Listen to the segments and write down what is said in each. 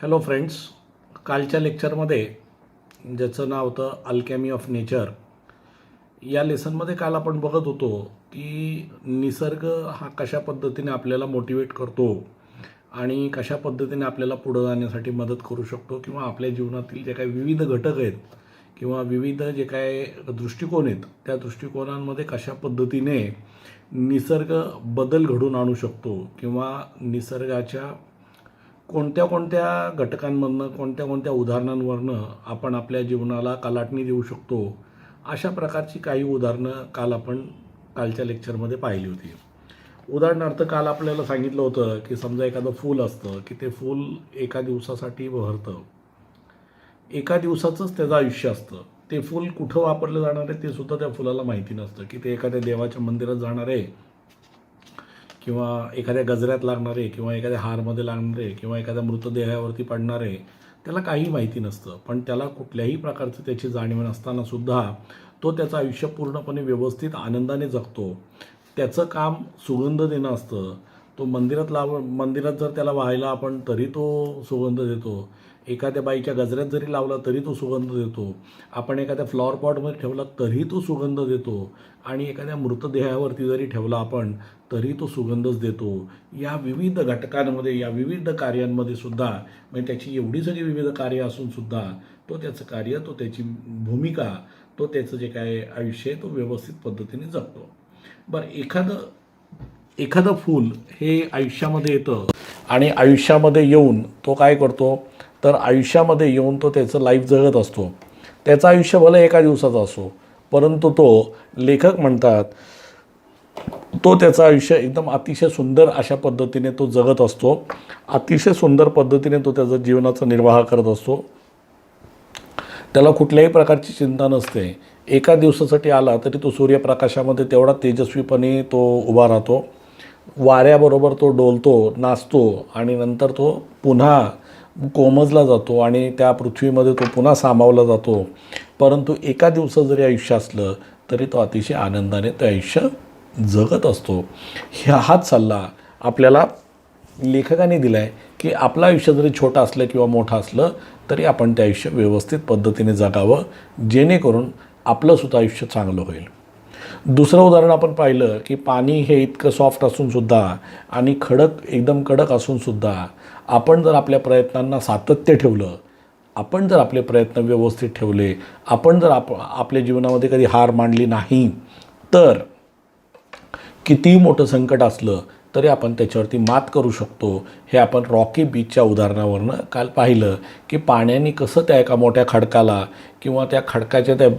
Hello friends, कालच्या लेक्चरमध्ये ज्याचं नाव होतं अल्केमी ऑफ नेचर या लेसनमध्ये काल आपण बघत होतो की निसर्ग हा कशा पद्धतीने आपल्याला मोटिवेट करतो आणि कशा पद्धतीने आपल्याला पुढं जाण्यासाठी मदत करू शकतो किंवा आपल्या जीवनातील जे काही विविध घटक आहेत किंवा विविध जे काय दृष्टिकोन आहेत त्या दृष्टिकोनांमध्ये कशा पद्धतीने निसर्ग बदल घडून आणू शकतो किंवा निसर्गाच्या कोणत्या कोणत्या घटकांमधनं कोणत्या कोणत्या उदाहरणांवरनं आपण आपल्या जीवनाला कलाटणी देऊ शकतो अशा प्रकारची काही उदाहरणं काल आपण कालच्या लेक्चरमध्ये पाहिली होती. उदाहरणार्थ काल आपल्याला सांगितलं होतं की समजा एखादं फूल असतं की ते फूल एका दिवसासाठी बहरतं, एका दिवसाचंच त्याचं आयुष्य असतं. ते फूल कुठं वापरलं जाणार आहे ते सुद्धा त्या फुलाला माहिती नसतं की ते एखाद्या देवाच्या मंदिरात जाणार आहे किंवा एखाद्या गजऱ्यात लागणारे किंवा एखाद्या हारमध्ये लागणारे किंवा एखाद्या मृतदेहावरती पडणारे त्याला काही माहिती नसतं. पण त्याला कुठल्याही प्रकारचं त्याची जाणीव नसतानासुद्धा तो त्याचं आयुष्य पूर्णपणे व्यवस्थित आनंदाने जगतो. त्याचं काम सुगंध देणं असतं. तो मंदिरात जर त्याला वाहायला आपण तरी तो सुगंध देतो. एखाद्या बाईच्या गजऱ्यात जरी लावला तरी तो सुगंध देतो. आपण एखाद्या फ्लॉवर पॉटमध्ये ठेवला तरी तो सुगंध देतो आणि एखाद्या मृतदेहावरती जरी ठेवला आपण तरी तो सुगंधच देतो. या विविध घटकांमध्ये या विविध कार्यांमध्ये सुद्धा म्हणजे त्याची एवढी सगळी विविध कार्य असूनसुद्धा तो त्याचं कार्य, तो त्याची भूमिका, तो त्याचं जे काय आयुष्य आहे तो व्यवस्थित पद्धतीने जगतो. बरं, एखादं फूल हे आयुष्यामध्ये येतं आणि आयुष्यामध्ये येऊन तो काय करतो तर आयुष्यामध्ये येऊन तो त्याचं लाईफ जगत असतो. त्याचं आयुष्य भलं एका दिवसाचा असो परंतु तो लेखक म्हणतात तो त्याचं आयुष्य एकदम अतिशय सुंदर अशा पद्धतीने तो जगत असतो. अतिशय सुंदर पद्धतीने तो त्याचा जीवनाचा निर्वाह करत असतो. त्याला कुठल्याही प्रकारची चिंता नसते. एका दिवसासाठी आला तरी तो सूर्यप्रकाशामध्ये तेवढा तेजस्वीपणे तो उभा राहतो. वाऱ्याबरोबर तो डोलतो, नाचतो आणि नंतर तो पुन्हा कोमजला जातो आणि त्या पृथ्वीमध्ये तो पुन्हा सामावला जातो. परंतु एका दिवसाचं जरी आयुष्य असलं तरी तो अतिशय आनंदाने ते आयुष्य जगत असतो. हाच सल्ला आपल्याला लेखकाने दिला आहे की आपलं आयुष्य जरी छोटं असलं किंवा मोठं असलं तरी आपण ते आयुष्य व्यवस्थित पद्धतीने जगावं जेणेकरून आपलंसुद्धा आयुष्य चांगलं होईल. दुसरं उदाहरण आपण पाहिलं की पाणी हे इतकं सॉफ्ट असूनसुद्धा आणि एकदम कडक असूनसुद्धा आपण जर आपल्या प्रयत्नांना सातत्य ठेवलं, आपण जर आपले प्रयत्न व्यवस्थित ठेवले, आपण जर आपल्या जीवनामध्ये कधी हार मानली नाही तर कितीही मोठं संकट असलं तरी आपण त्याच्यावरती मात करू शकतो. हे आपण रॉकी बीचच्या उदाहरणावरनं काल पाहिलं की पाण्याने कसं त्या एका मोठ्या खडकाला किंवा त्या खडकाच्या त्या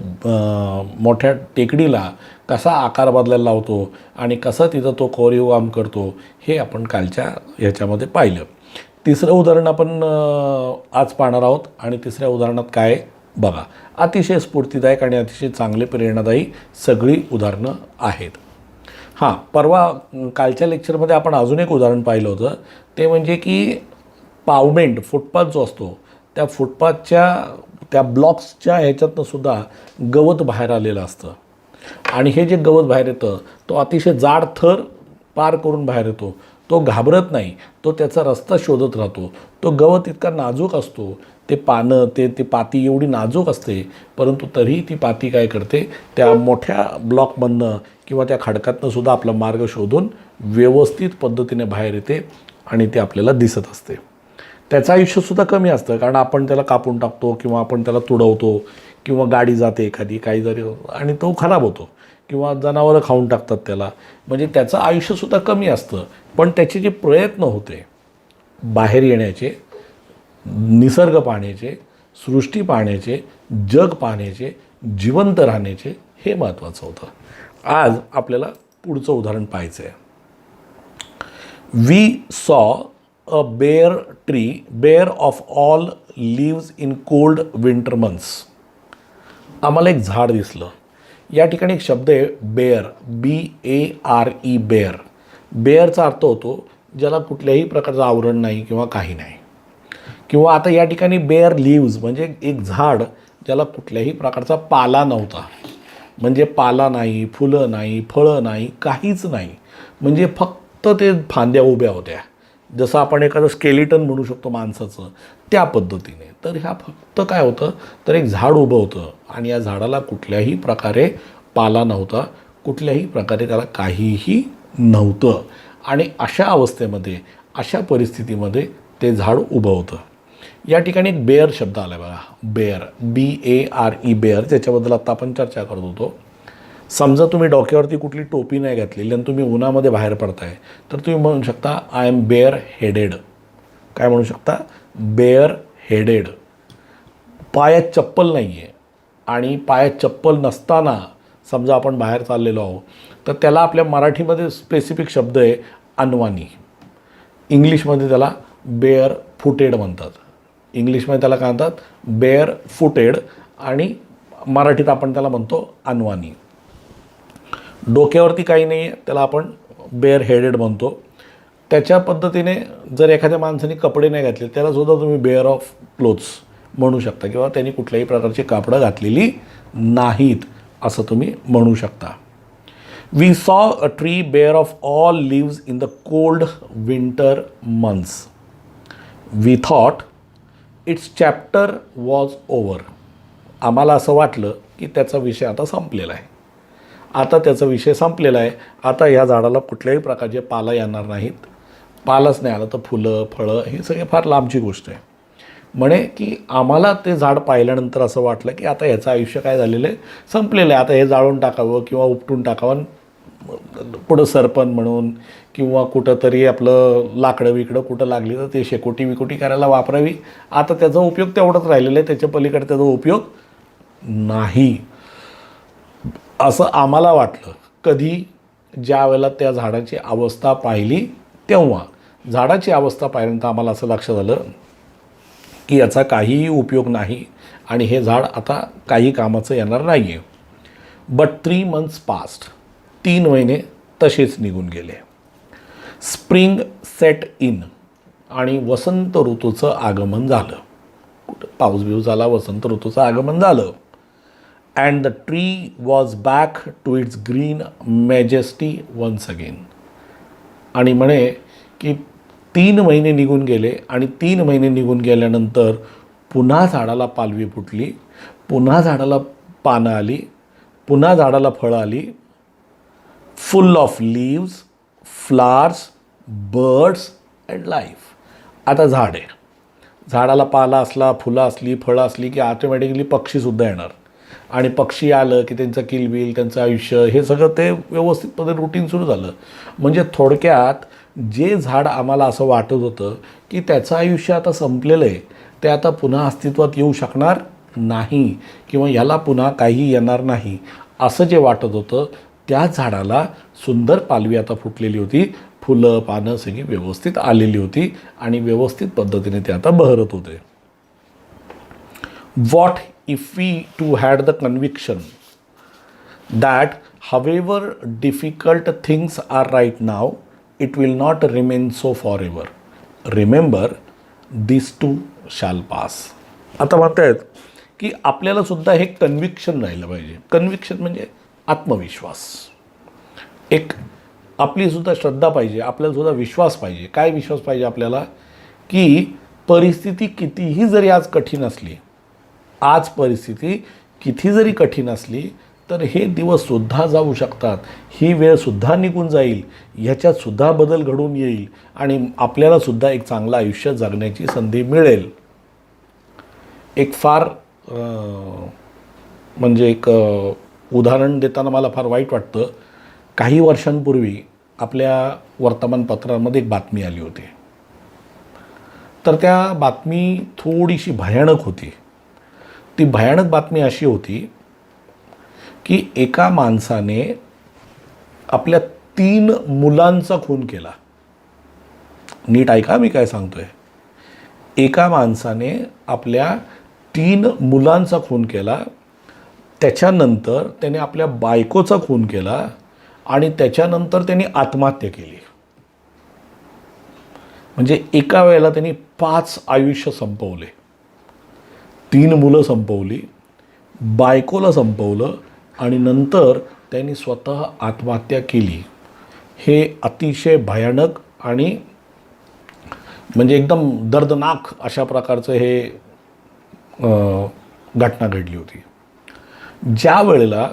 मोठ्या टेकडीला कसा आकार बदलायला लावतो आणि कसा तिथं तो कोरीव काम करतो हे आपण कालच्या ह्याच्यामध्ये पाहिलं. तिसरं उदाहरण आपण आज पाहणार आहोत आणि तिसऱ्या उदाहरणात काय बघा. अतिशय स्फूर्तिदायक आणि अतिशय चांगले प्रेरणादायी सगळी उदाहरणं आहेत. कालच्या लेक्चरमध्ये आपण अजून एक उदाहरण पाहिलं होतं ते म्हणजे की पावमेंट फुटपाथ जो असतो त्या फुटपाथच्या त्या ब्लॉक्सच्या ह्याच्यातनं सुद्धा गवत बाहेर आलेलं असतं आणि हे जे गवत बाहेर येतं तो अतिशय जाड थर पार करून बाहेर येतो. तो घाबरत नाही, तो त्याचा रस्ता शोधत राहतो. तो गवत इतका नाजूक असतो, ते पानं ते पाती एवढी नाजूक असते परंतु तरीही ती पाती काय करते त्या मोठ्या ब्लॉकमधनं किंवा त्या खडकातनं सुद्धा आपला मार्ग शोधून व्यवस्थित पद्धतीने बाहेर येते आणि ते आपल्याला दिसत असते. त्याचं आयुष्यसुद्धा कमी असतं कारण आपण त्याला कापून टाकतो किंवा आपण त्याला तुडवतो किंवा गाडी जाते एखादी काही जरी आणि तो खराब होतो किंवा जनावरं खाऊन टाकतात त्याला. म्हणजे त्याचं आयुष्यसुद्धा कमी असतं पण त्याचे जे प्रयत्न होते बाहेर येण्याचे, निसर्ग पाहण्याचे, सृष्टी पाहण्याचे, जग पाहण्याचे, जिवंत राहण्याचे हे महत्त्वाचं होतं. आज आपल्याला पुढचं उदाहरण पाहायचं आहे. We saw a bare of all leaves in cold winter months. आम्हाला एक झाड दिसलं. या ठिकाणी एक शब्द आहे बेअर, BARE बेअर. बेअरचा अर्थ होतो ज्याला कुठल्याही प्रकारचं आवरण नाही किंवा काही नाही. किंवा आता या ठिकाणी बेअर लिव्ज म्हणजे एक झाड ज्याला कुठल्याही प्रकारचा पाला नव्हता. म्हणजे पाला नाही, फुलं नाही, फळं नाही, काहीच नाही. म्हणजे फक्त ते फांद्या उभ्या होत्या. जसं आपण एखादं स्केलिटन म्हणू शकतो माणसाचं, त्या पद्धतीने. तर ह्या फक्त काय होतं, तर एक झाड उभं होतं आणि या झाडाला कुठल्याही प्रकारे पाला नव्हता, कुठल्याही प्रकारे त्याला काहीही नव्हतं. आणि अशा अवस्थेमध्ये, अशा परिस्थितीमध्ये ते झाड उभं होतं. या ठिकाणी एक बेअर शब्द आला बघा, बेअर, BARE, बेअर, ज्याच्याबद्दल आता आपण चर्चा करत होतो. समजा तुम्ही डोक्यावरती कुठली टोपी नाही घातलेली आणि तुम्ही उन्हामध्ये बाहेर पडताय, तर तुम्ही म्हणू शकता आय एम बेअर हेडेड. काय म्हणू शकता? Bare headed. पायात चप्पल नाही आहे आणि पायात चप्पल नसताना समजा आपण बाहेर चाललेलो आहोत, तर त्याला आपल्या मराठीमध्ये स्पेसिफिक शब्द आहे अनवाणी. इंग्लिशमध्ये त्याला बेअर फुटेड म्हणतात. इंग्लिशमध्ये त्याला काय म्हणतात? Bare footed. आणि मराठीत आपण त्याला म्हणतो अनवाणी. डोक्यावरती काही नाही आहे, त्याला आपण बेअर हेडेड म्हणतो. त्याच्या पद्धतीने जर एखाद्या माणसाने कपडे नाही घातले, त्यालासुद्धा तुम्ही बेअर ऑफ क्लोथ्स म्हणू शकता, किंवा त्यांनी कुठल्याही प्रकारची कापडं घातलेली नाहीत असं तुम्ही म्हणू शकता. We saw a tree bare of all leaves in the cold winter months. We thought its chapter was over. आम्हाला असं वाटलं की त्याचा विषय आता संपलेला आहे. आता त्याचा विषय संपलेला आहे. आता ह्या झाडाला कुठल्याही प्रकारचे पाला येणार नाहीत. पालच नाही आलं तर फुलं, फळं, हे सगळे फार लांबची गोष्ट आहे. म्हणे की आम्हाला ते झाड पाहिल्यानंतर असं वाटलं की आता ह्याचं आयुष्य काय झालेलं आहे, संपलेलं आहे. आता हे जाळून टाकावं किंवा उपटून टाकावं, पुढं सरपण म्हणून किंवा कुठंतरी आपलं लाकडं विकडं कुठं लागली तर ते शेकोटी विकोटी करायला वापरावी. आता त्याचा उपयोग तेवढंच राहिलेलं आहे, त्याच्या पलीकडे त्याचा उपयोग नाही असं आम्हाला वाटलं. कधी? ज्या वेळेला त्या झाडाची अवस्था पाहिली तेव्हा. झाडाची अवस्था पाहिल्यानंतर आम्हाला असं लक्षात आलं की याचा काहीही उपयोग नाही आणि हे झाड आता काही कामाचं येणार नाही आहे. But 3 months past. 3 महिने तसेच निघून गेले. Spring set in. आणि वसंत ऋतूचं आगमन झालं. कुठं पाऊस बिऊस झाला, वसंत ऋतूचं आगमन झालं. And the tree was back to its green majesty once again. आणि म्हणे की 3 महिने निघून गेले आणि 3 महिने निघून गेल्यानंतर पुन्हा झाडाला पालवी फुटली, पुन्हा झाडाला पानं आली, पुन्हा झाडाला फळं आली. फुल of leaves, flowers, birds and life. आता झाड आहे. झाडाला पाला असला, फुलं असली, फळं असली की ऑटोमॅटिकली पक्षीसुद्धा येणार. आणि पक्षी आलं की त्यांचं किलबिल, त्यांचं आयुष्य, हे सगळं ते व्यवस्थितपणे रुटीन सुरू झालं. म्हणजे थोडक्यात जे झाड आम्हाला असं वाटत होतं की त्याचं आयुष्य आता संपलेलं आहे, ते आता पुन्हा अस्तित्वात येऊ शकणार नाही किंवा याला पुन्हा काही येणार नाही असं जे वाटत होतं, त्या झाडाला सुंदर पालवी आता फुटलेली होती. फुलं, पानं सगळी व्यवस्थित आलेली होती आणि व्यवस्थित पद्धतीने ते आता बहरत होते. What if we too had the conviction that however difficult things are right now, it will not remain so forever. Remember, this too shall pass. आता म्हणतायत की आपल्याला सुद्धा हे कन्व्हिक्शन राहिलं पाहिजे. कन्व्हिक्शन म्हणजे आत्मविश्वास. एक आपलीसुद्धा श्रद्धा पाहिजे, आपल्यालासुद्धा विश्वास पाहिजे. काय विश्वास पाहिजे आपल्याला? की परिस्थिती कितीही जरी आज कठीण असली, आज परिस्थिती किती जरी कठीण असली तर हे दिवससुद्धा जाऊ शकतात. ही वेळसुद्धा निघून जाईल. ह्याच्यातसुद्धा बदल घडून येईल आणि आपल्यालासुद्धा एक चांगलं आयुष्य जगण्याची संधी मिळेल. एक फार म्हणजे एक उदाहरण देताना मला फार वाईट वाटतं. काही वर्षांपूर्वी आपल्या वर्तमानपत्रांमध्ये एक बातमी आली होती. तर त्या बातमी थोडीशी भयानक होती. ती भयानक बातमी अशी होती की एका माणसाने आपल्या 3 मुलांचा खून केला. नीट ऐका मी काय सांगतोय. एका माणसाने आपल्या 3 मुलांचा खून केला. त्याच्यानंतर त्याने आपल्या बायकोचा खून केला आणि त्याच्यानंतर त्यांनी आत्महत्या केली. म्हणजे एका वेळेला त्यांनी 5 आयुष्य संपवले. 3 मुलं संपवली, बायकोला संपवलं आणि नंतर त्यांनी स्वतः आत्महत्या केली. हे अतिशय भयानक आणि म्हणजे एकदम दर्दनाक अशा प्रकारचं हे घटना घडली होती. ज्या वेळेला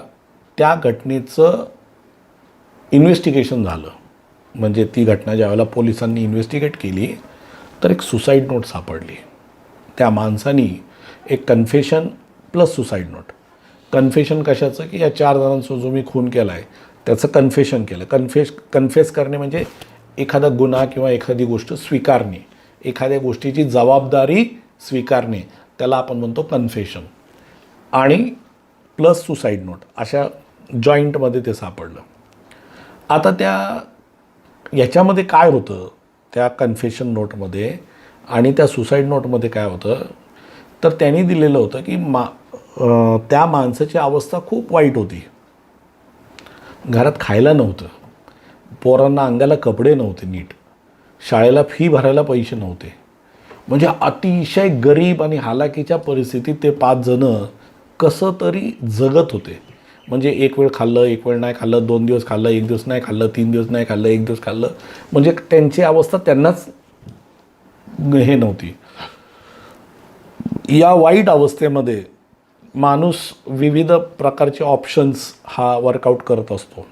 त्या घटनेचं इन्व्हेस्टिगेशन झालं, म्हणजे ती घटना ज्यावेळेला पोलिसांनी इन्व्हेस्टिगेट केली, तर एक सुसाईड नोट सापडली. त्या माणसानी एक confession plus suicide note. Confession कशाचं, की या 4 जणांचा जो मी खून केला आहे त्याचं कन्फेशन केलं. कन्फेस करणे म्हणजे एखादा गुन्हा किंवा एखादी गोष्ट स्वीकारणे, एखाद्या गोष्टीची जबाबदारी स्वीकारणे, त्याला आपण म्हणतो कन्फेशन. आणि प्लस सुसाईड नोट अशा जॉईंटमध्ये ते सापडलं. आता याच्यामध्ये काय होतं, त्या कन्फेशन नोटमध्ये आणि त्या सुसाईड नोटमध्ये काय होतं, तर त्यांनी दिलेलं होतं की त्या माणसाची अवस्था खूप वाईट होती. घरात खायला नव्हतं, पोरांना अंगाला कपडे नव्हते नीट, शाळेला फी भरायला पैसे नव्हते. म्हणजे अतिशय गरीब आणि हालाकीच्या परिस्थितीत ते 5 जणं कसं तरी जगत होते. म्हणजे एक वेळ खाल्लं, एक वेळ नाही खाल्लं, 2 दिवस खाल्लं, 1 दिवस नाही खाल्लं, 3 दिवस नाही खाल्लं, 1 दिवस खाल्लं. म्हणजे त्यांची अवस्था त्यांनाच हे नव्हती. या वाईट अवस्थेमध्ये माणूस विविध प्रकारचे ऑप्शन्स हा वर्कआउट करत असतो.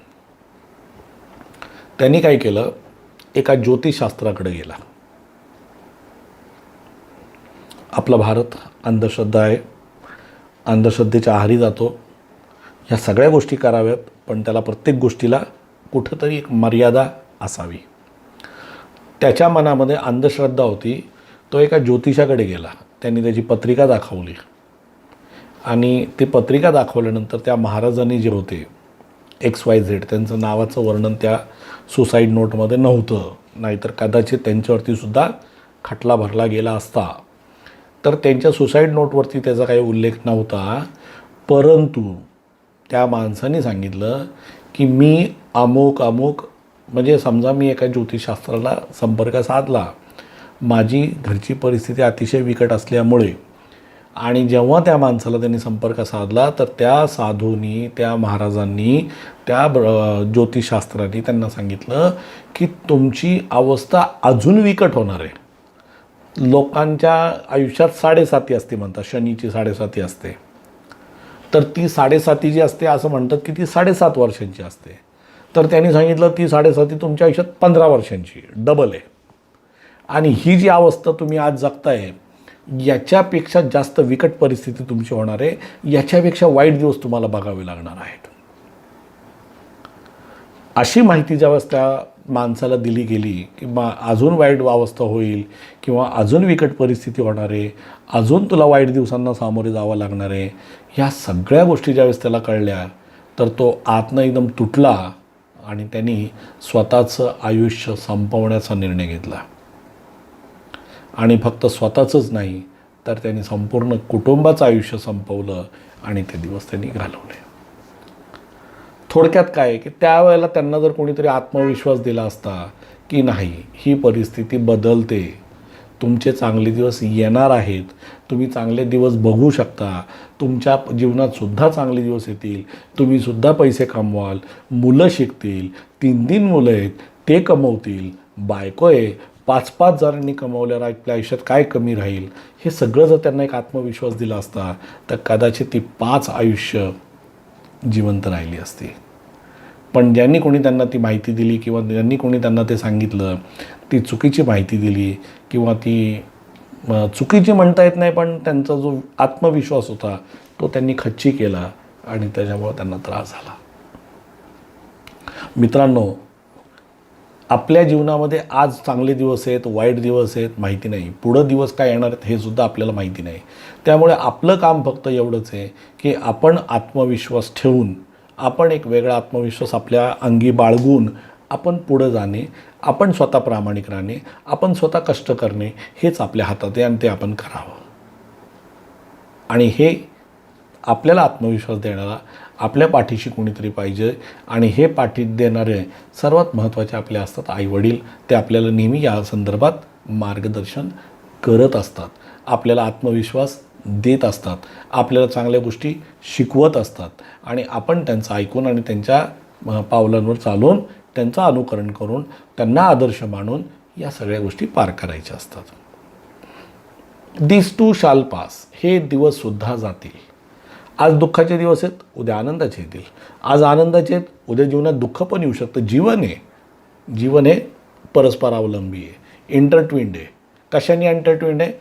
त्यांनी काय केलं, एका ज्योतिषशास्त्राकडे गेला. आपला भारत अंधश्रद्धा आहे, अंधश्रद्धेच्या आहारी जातो. ह्या सगळ्या गोष्टी कराव्यात, पण त्याला प्रत्येक गोष्टीला कुठंतरी एक मर्यादा असावी. त्याच्या मनामध्ये अंधश्रद्धा होती. तो एका ज्योतिषाकडे गेला. त्यांनी त्याची पत्रिका दाखवली आणि ती पत्रिका दाखवल्यानंतर त्या महाराजांनी जे होते XYZ, त्यांचं नावाचं वर्णन त्या सुसाईड नोटमध्ये नव्हतं. नाहीतर कदाचित त्यांच्यावरती सुद्धा खटला भरला गेला असता. तर त्यांच्या सुसाईड नोटवरती त्याचा काही उल्लेख नव्हता. परंतु त्या माणसाने सांगितलं की मी अमुक अमुक, म्हणजे समजा मी एका ज्योतिषशास्त्राला संपर्क साधला, माझी घरची परिस्थिती अतिशय बिकट असल्यामुळे, आणि जेव्हा त्या माणसाला त्यांनी संपर्क साधला तर त्या साधूंनी, त्या महाराजांनी, त्या ज्योतिषशास्त्राने त्यांना सांगितलं की तुमची अवस्था अजून बिकट होणार आहे. लोकांच्या आयुष्यात 7.5 असते म्हणतात, शनीची 7.5 असते. तर ती 7.5 जी असते असं म्हणतात की ती 7.5 वर्षांची असते. तर त्यांनी सांगितलं ती 7.5 तुमच्या आयुष्यात 15 वर्षांची, डबल आहे. आणि ही जी अवस्था तुम्ही आज जगताय याच्यापेक्षा जास्त विकट परिस्थिती तुमची होणार आहे, याच्यापेक्षा वाईट दिवस तुम्हाला बघावे लागणार आहेत. अशी माहिती ज्यावेळेस त्या माणसाला दिली गेली की अजून वाईट अवस्था होईल किंवा अजून विकट परिस्थिती होणार आहे, अजून तुला वाईट दिवसांना सामोरे जावं लागणार आहे, ह्या सगळ्या गोष्टी ज्यावेळेस त्याला कळल्या तर तो आतनं एकदम तुटला आणि त्यांनी स्वतःचं आयुष्य संपवण्याचा निर्णय घेतला. आणि फक्त स्वतःचंच नाही तर त्यांनी संपूर्ण कुटुंबाचं आयुष्य संपवलं आणि ते दिवस त्यांनी घालवले. थोडक्यात काय की त्यावेळेला त्यांना जर कोणीतरी आत्मविश्वास दिला असता की नाही, ही परिस्थिती बदलते, तुमचे चांगले दिवस येणार आहेत, तुम्ही चांगले दिवस बघू शकता, तुमच्या जीवनात सुद्धा चांगले दिवस येतील, तुम्ही सुद्धा पैसे कमवाल, मुलं शिकतील, 3 मुलं आहेत ते कमवतील, बायको आहे, 5 जणांनी कमवल्यावर आपल्या आयुष्यात काय कमी राहील, हे सगळं जर त्यांना एक आत्मविश्वास दिला असता तर कदाचित ती 5 आयुष्य जिवंत राहिली असती. पण ज्यांनी कोणी त्यांना ती माहिती दिली किंवा ज्यांनी कोणी त्यांना ते सांगितलं, ती चुकीची माहिती दिली किंवा ती चुकीची म्हणता येत नाही, पण त्यांचा जो आत्मविश्वास होता तो त्यांनी खच्ची केला आणि त्याच्यामुळे त्यांना त्रास झाला. मित्रांनो, आपल्या जीवनामध्ये आज चांगले दिवस आहेत, वाईट दिवस आहेत, माहिती नाही. पुढं दिवस काय येणार आहेत हे सुद्धा आपल्याला माहिती नाही. त्यामुळे आपलं काम फक्त एवढंच आहे की आपण आत्मविश्वास ठेवून, आपण एक वेगळा आत्मविश्वास आपल्या अंगी बाळगून आपण पुढं जाणे, आपण स्वतः प्रामाणिक राहणे, आपण स्वतः कष्ट करणे, हेच आपल्या हातात आहे आणि ते आपण करावं. आणि हे आपल्याला आत्मविश्वास देणारा आपल्या पाठीशी कोणीतरी पाहिजे. आणि हे पाठी देणारे सर्वात महत्त्वाचे आपले असतात आईवडील. ते आपल्याला नेहमी या संदर्भात मार्गदर्शन करत असतात, आपल्याला आत्मविश्वास देत असतात, आपल्याला चांगल्या गोष्टी शिकवत असतात आणि आपण त्यांचं ऐकून आणि त्यांच्या पावलांवर चालून, त्यांचं अनुकरण करून, त्यांना आदर्श मानून या सगळ्या गोष्टी पार करायच्या असतात. दिस टू शाल पास, हे दिवससुद्धा जातील. आज दुःखाचे दिवस आहेत, उद्या आनंदाचे येतील. आज आनंदाचे आहेत, उद्या जीवनात दुःख पण येऊ शकतं. जीवन हे परस्परावलंबी आहे, इंटरट्विंड आहे. कशाने इंटरट्विंड आहे?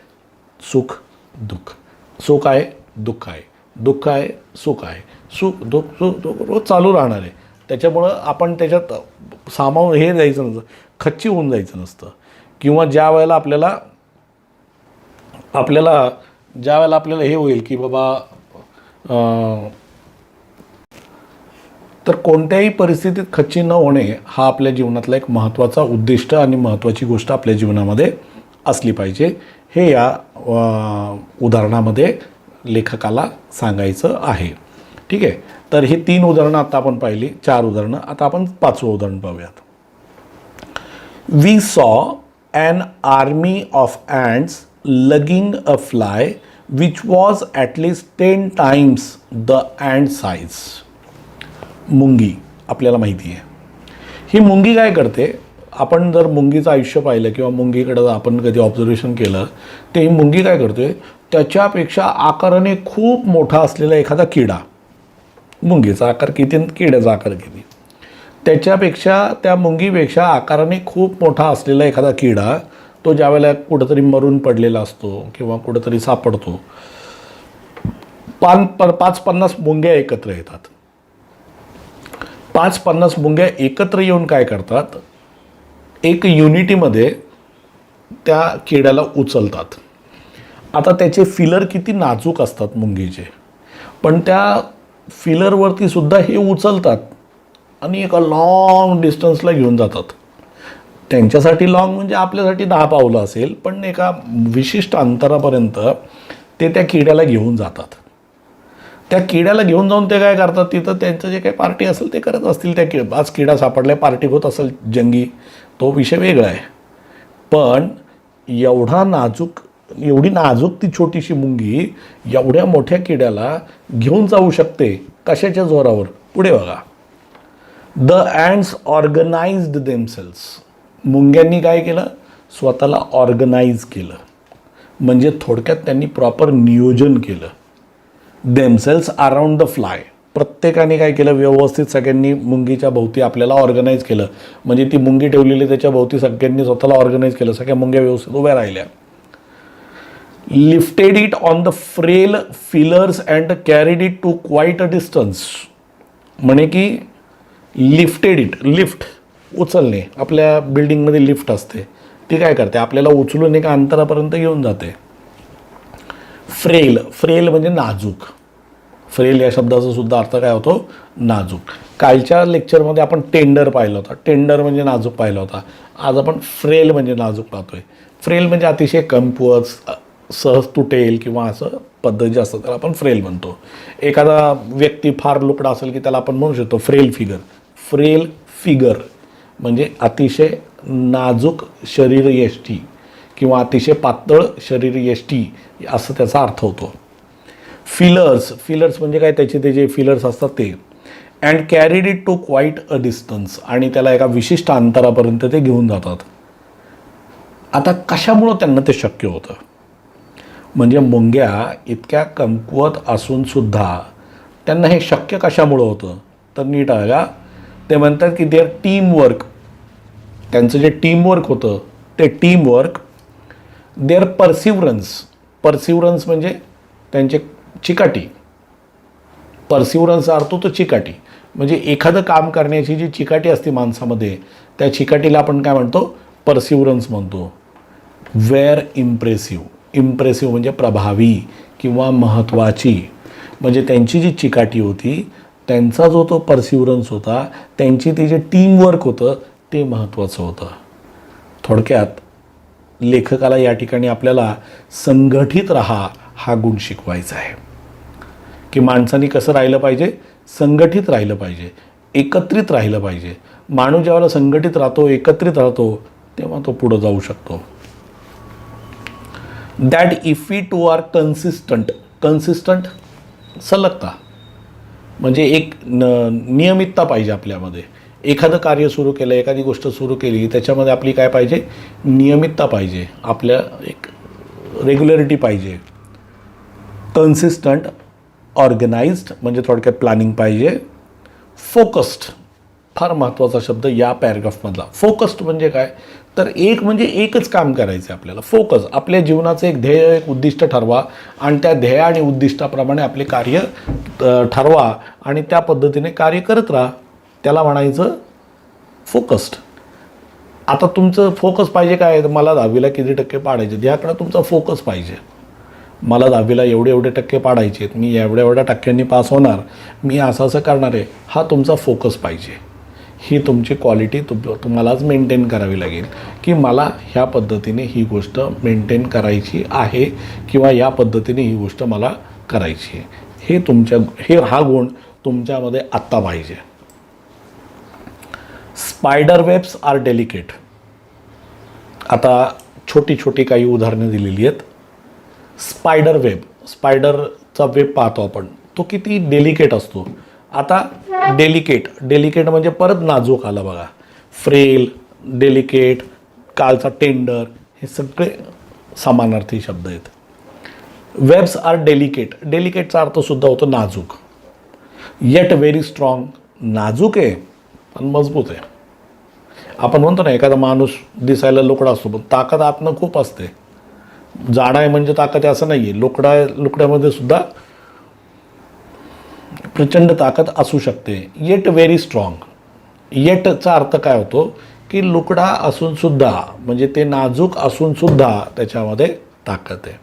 सुख दुःख. सुख आहे, दुःख आहे, दुःख आहे, सुख आहे. सुख दुःख रोज चालू राहणार आहे. त्याच्यामुळं आपण त्याच्यात सामावून हे जायचं नसतं, खच्ची होऊन जायचं नसतं. किंवा ज्या वेळेला आपल्याला हे होईल की बाबा तर कोणत्याही परिस्थितीत खच्ची न होणे हा आपल्या जीवनातला एक महत्त्वाचा उद्दिष्ट आणि महत्त्वाची गोष्ट आपल्या जीवनामध्ये असली पाहिजे. हे या उदाहरणामध्ये लेखकाला सांगायचं आहे. ठीक आहे. तर ही 3 उदाहरणं आता आपण पाहिली, 4 उदाहरणं. आता आपण 5वं उदाहरण पाहूयात. वी सॉ an army of ants lugging a fly which was at least 10 times the ant size. मुंगी आपल्याला माहिती आहे. ही मुंगी काय करते? आपण जर मुंगीचं आयुष्य पाहिलं किंवा मुंगीकडं आपण कधी ऑब्झर्वेशन केलं तर ही मुंगी काय करते? त्याच्यापेक्षा आकाराने खूप मोठा असलेला एखादा किडा, मुंगीचा आकार किती आणि किड्याचा आकार किती, त्या मुंगीपेक्षा आकाराने खूप मोठा असलेला एखादा किडा तो ज्यावेळेला कुठंतरी मरून पडलेला असतो किंवा कुठंतरी सापडतो, 5-50 मुंग्या एकत्र येतात. 5-50 मुंग्या एकत्र येऊन काय करतात? एक युनिटीमध्ये त्या किड्याला उचलतात. आता त्याचे फिलर किती नाजूक असतात मुंगीचे, पण त्या फिलरवरती सुद्धा हे उचलतात आणि एका लॉंग डिस्टन्सला घेऊन जातात. त्यांच्यासाठी लॉंग म्हणजे आपल्यासाठी 10 पावलं असेल, पण एका विशिष्ट अंतरापर्यंत ते त्या किड्याला घेऊन जातात. त्या किड्याला घेऊन जाऊन ते काय करतात? तिथं त्यांचं जे काही पार्टी असेल ते करत असतील. आज किडा सापडलाय, पार्टी होत असेल जंगी, तो विषय वेगळा आहे. पण एवढी नाजूक ती छोटीशी मुंगी एवढ्या मोठ्या किड्याला घेऊन जाऊ शकते. कशाच्या जोरावर? पुढे बघा. The ants organized themselves. मुंग्यांनी काय केलं? स्वतःला ऑर्गनाइज केलं. म्हणजे थोडक्यात त्यांनी प्रॉपर नियोजन केलं. Themselves around the fly. प्रत्येकाने काय केलं? व्यवस्थित सगळ्यांनी मुंगीच्या भोवती आपल्याला ऑर्गनाईज केलं. म्हणजे ती मुंगी ठेवलेली त्याच्या भोवती सगळ्यांनी स्वतःला ऑर्गनाईज केलं. सगळ्या मुंग्या व्यवस्थित उभ्या राहिल्या. Lifted it on the frail feelers and carried it to quite a distance. म्हणे की लिफ्टेड इट, लिफ्ट उचलणे. आपल्या बिल्डिंगमध्ये लिफ्ट असते, ती काय करते? आपल्याला उचलून एका अंतरापर्यंत घेऊन जाते. फ्रेल म्हणजे नाजूक. फ्रेल या शब्दाचा सुद्धा अर्थ काय होतो? नाजूक. कालच्या लेक्चरमध्ये आपण टेंडर पाहिला होता. टेंडर म्हणजे नाजूक पाहिला होता. आज आपण फ्रेल म्हणजे नाजूक पाहतोय. फ्रेल म्हणजे अतिशय कमकुवत, सहज तुटेल किंवा असं पद्धत जे असतं त्याला आपण फ्रेल म्हणतो. एखादा व्यक्ती फार लुकडा असेल की त्याला आपण म्हणू शकतो फ्रेल फिगर म्हणजे अतिशय नाजूक शरीरयष्टी किंवा अतिशय पातळ शरीरयष्टी असं त्याचा अर्थ होतो. फिलर्स म्हणजे काय? त्याचे जे फिलर्स असतात ते. And carried it to quite a distance. आणि त्याला एका विशिष्ट अंतरापर्यंत ते घेऊन जातात. आता कशामुळं त्यांना ते शक्य होतं? म्हणजे मुंग्या इतक्या कमकुवत असूनसुद्धा त्यांना हे शक्य कशामुळं होतं? तर नीट आहे. ते म्हणतात की देअर टीमवर्क, त्यांचं जे टीमवर्क होतं ते टीमवर्क, देअर परसिवरन्स म्हणजे त्यांचे चिकाटी. परसिवरन्सचा अर्थ होतो चिकाटी. म्हणजे एखादं काम करण्याची जी चिकाटी असते माणसामध्ये, त्या चिकाटीला आपण काय म्हणतो? परसिवरन्स म्हणतो. वेअर इम्प्रेसिव्ह म्हणजे प्रभावी किंवा महत्त्वाची. म्हणजे त्यांची जी चिकाटी होती, त्यांचा जो तो परसिवरन्स होता, त्यांची ते जे टीमवर्क होतं ते महत्त्वाचं होतं. थोडक्यात लेखकाला या ठिकाणी आपल्याला संघटित राहा हा गुण शिकवायचा आहे की माणसाने कसं राहिलं पाहिजे? संघटित राहिलं पाहिजे, एकत्रित राहिलं पाहिजे. माणूस ज्यावेळेला संघटित राहतो, एकत्रित राहतो, तेव्हा तो पुढं जाऊ शकतो. That if we too are consistent सलगता म्हणजे एक नियमितता पाहिजे आपल्यामध्ये. एखादं कार्य सुरू केलं, एखादी गोष्ट सुरू केली, त्याच्यामध्ये आपली काय पाहिजे, नियमितता पाहिजे, आपल्या एक रेग्युलरिटी पाहिजे, कन्सिस्टंट, ऑर्गनाइज्ड म्हणजे थोडक्यात प्लॅनिंग पाहिजे, फोकस्ड, फार महत्त्वाचा शब्द या पॅरेग्राफमधला. फोकस्ड म्हणजे काय, तर म्हणजे एकच काम करायचं आहे आपल्याला. फोकस, आपल्या जीवनाचं एक ध्येय, एक उद्दिष्ट ठरवा आणि त्या ध्येय आणि उद्दिष्टाप्रमाणे आपले कार्य ठरवा आणि त्या पद्धतीने कार्य करत राहा. त्याला म्हणायचं फोकस्ड. आता तुमचं फोकस पाहिजे काय, मला 10वीला किती टक्के पाडायचे, ह्याकडे तुमचा फोकस पाहिजे. मला 10वीला एवढे टक्के पाडायचे आहेत, मी एवढ्या टक्क्यांनी पास होणार, मी असं करणार आहे, हा तुमचा फोकस पाहिजे. ही तुमची क्वालिटी तुम्हालाच मेंटेन करावी लागेल की मला ह्या पद्धतीने ही गोष्ट मेंटेन करायची आहे किंवा या पद्धतीने ही गोष्ट मला करायची आहे. हा गुण तुमच्यामध्ये आत्ता पाहिजे. Spider webs are delicate. आता छोटी काही उदाहरणं दिलेली आहेत. स्पायडर वेब, स्पायडरचा वेब पाहतो आपण, तो किती डेलिकेट असतो. आता डेलिकेट म्हणजे परत नाजूक आलं बघा. फ्रेल, डेलिकेट, कालचा टेंडर, हे सगळे समानार्थी शब्द आहेत. वेब्स आर डेलिकेटचा अर्थसुद्धा होतो नाजूक. येट व्हेरी स्ट्रॉंग, नाजूक आहे पण मजबूत आहे. आपण म्हणतो ना, एखादा माणूस दिसायला लोकडा असतो पण ताकद आतनं खूप असते. जाडा आहे म्हणजे ताकद आहे असं नाही आहे. लुकड्यामध्ये सुद्धा प्रचंड ताकद असू शकते. Eight very strong. येटचा अर्थ काय होतो की लुकडा असूनसुद्धा, म्हणजे ते नाजूक असूनसुद्धा त्याच्यामध्ये ताकद आहे.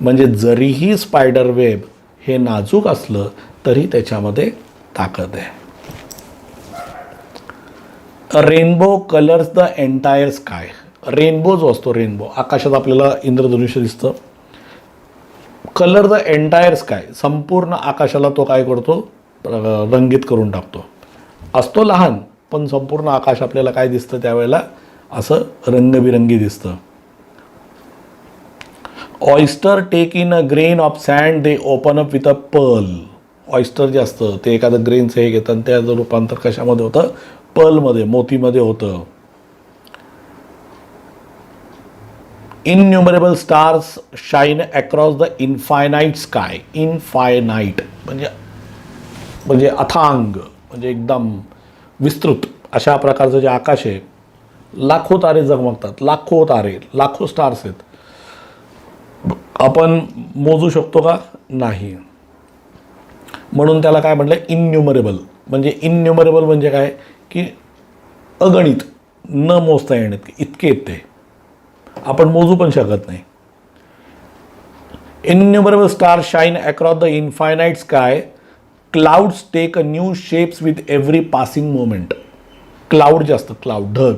म्हणजे जरीही स्पायडर वेब हे नाजूक असलं तरी त्याच्यामध्ये ताकद आहे. Rainbow colours the entire sky. Rainbow जो असतो, रेनबो आकाशात आपल्याला इंद्रधनुष्य दिसतं. कलर द एंटायर स्काय, संपूर्ण आकाशाला तो काय करतो, रंगीत करून टाकतो. असतो लहान पण संपूर्ण आकाश आपल्याला काय दिसतं त्यावेळेला, असं रंगबिरंगी दिसतं. Oyster take in a grain of sand, they open up with a pearl. Oyster जे असतं ते एखादं ग्रेनचं हे घेतं आणि त्याचं रूपांतर कशामध्ये होतं, पर्लमध्ये, मोतीमध्ये होतं. Innumerable stars shine across the infinite sky. Infinite म्हणजे अथांग, म्हणजे एकदम विस्तृत अशा प्रकारचं जे आकाश आहे, लाखो तारे झगमगतात, लाखो स्टार्स आहेत. आपण मोजू शकतो का, नाही. म्हणून त्याला काय म्हटलं, इनन्युमरेबल. म्हणजे काय की अगणित, न मोजता येण्यात इतके येते, आपण मोजू पण शकत नाही. Innumerable stars shine across the infinite sky. Clouds take a new shapes with every passing moment. Cloud जे असतं, ढग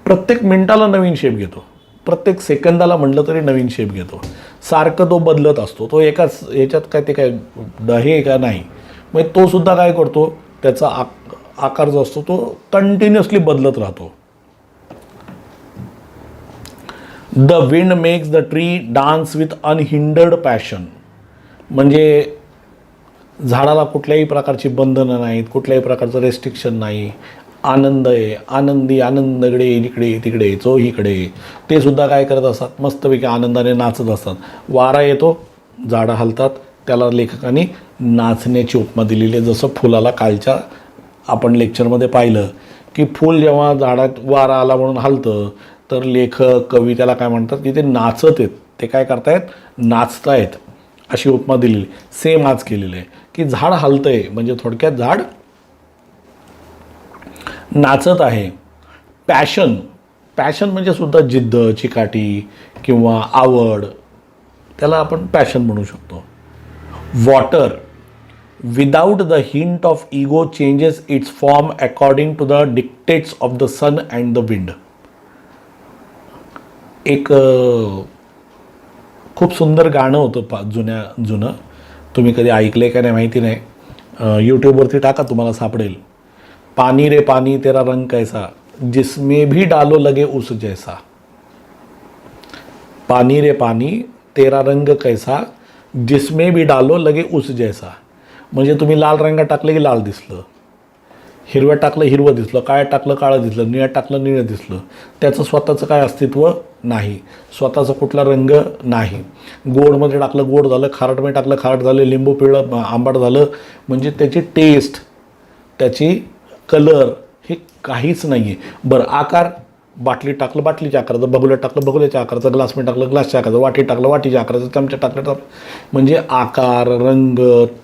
प्रत्येक मिनिटाला नवीन शेप घेतो, प्रत्येक सेकंदाला म्हटलं तरी नवीन शेप घेतो. सारखं तो बदलत असतो. तो एकाच ह्याच्यात काय ते काय हे का नाही, मग तो सुद्धा काय करतो, त्याचा आकार जो असतो तो कंटिन्युअसली बदलत राहतो. The wind makes the tree dance with unhindered passion. म्हणजे झाडाला कुठल्याही प्रकारची बंधनं नाहीत, कुठल्याही प्रकारचं रेस्ट्रिक्शन नाही, आनंद आहे, आनंदकडे इकडे तिकडे चोहीकडे. ते सुद्धा काय करत असतात, मस्तपैकी आनंदाने नाचत असतात. वारा येतो, झाडं हलतात, त्याला लेखकांनी नाचण्याची उपमा दिलेली आहे. जसं फुलाला कालच्या आपण लेक्चरमध्ये पाहिलं की फूल जेव्हा झाडात वारा आला म्हणून हलतं, तर लेखक कवी त्याला काय म्हणतात की ते नाचत आहेत, ते काय करतायत, नाचतायत, अशी उपमा दिलेली. सेम आज केलेलं आहे की झाड हलतंय म्हणजे थोडक्यात झाड नाचत आहे. पॅशन म्हणजे सुद्धा जिद्द, चिकाटी किंवा आवड, त्याला आपण पॅशन म्हणू शकतो. Water without the hint of ego changes its form according to the dictates of the sun and the wind. एक खूप सुंदर गाणं होतं जुनं, तुम्ही कधी ऐकलं आहे का नाही माहिती नाही, यूट्यूबवरती टाका, तुम्हाला सापडेल. पानी रे पानी तेरा रंग कैसा, जिसमें भी डालो लगे उस जैसा. पानी रे पानी तेरा रंग कैसा, जिसमें भी डालो लगे उस जैसा. म्हणजे तुम्ही लाल रंग टाकले की लाल दिसलं. हिरव्यात टाकलं हिरवं दिसलं, काळ्यात टाकलं काळं दिसलं, निळ्यात टाकलं निळं दिसलं. त्याचं स्वतःचं काय अस्तित्व नाही, स्वतःचा कुठला रंग नाही. गोडमध्ये टाकलं गोड झालं, खारटमध्ये टाकलं खारट झालं, लिंबू पिळलं आंबट झालं. म्हणजे त्याची टेस्ट, त्याची कलर हे काहीच नाही आहे. बरं, आकार, बाटलीत टाकलं बाटलीच्या आकाराचं, बगुल्यात टाकलं बगुल्याच्या आकाराचं, ग्लासमध्ये टाकलं ग्लासच्या आकाराचं, वाटीत टाकलं वाटीच्या आकाराचं, चमच्या टाकलं म्हणजे आकार, रंग,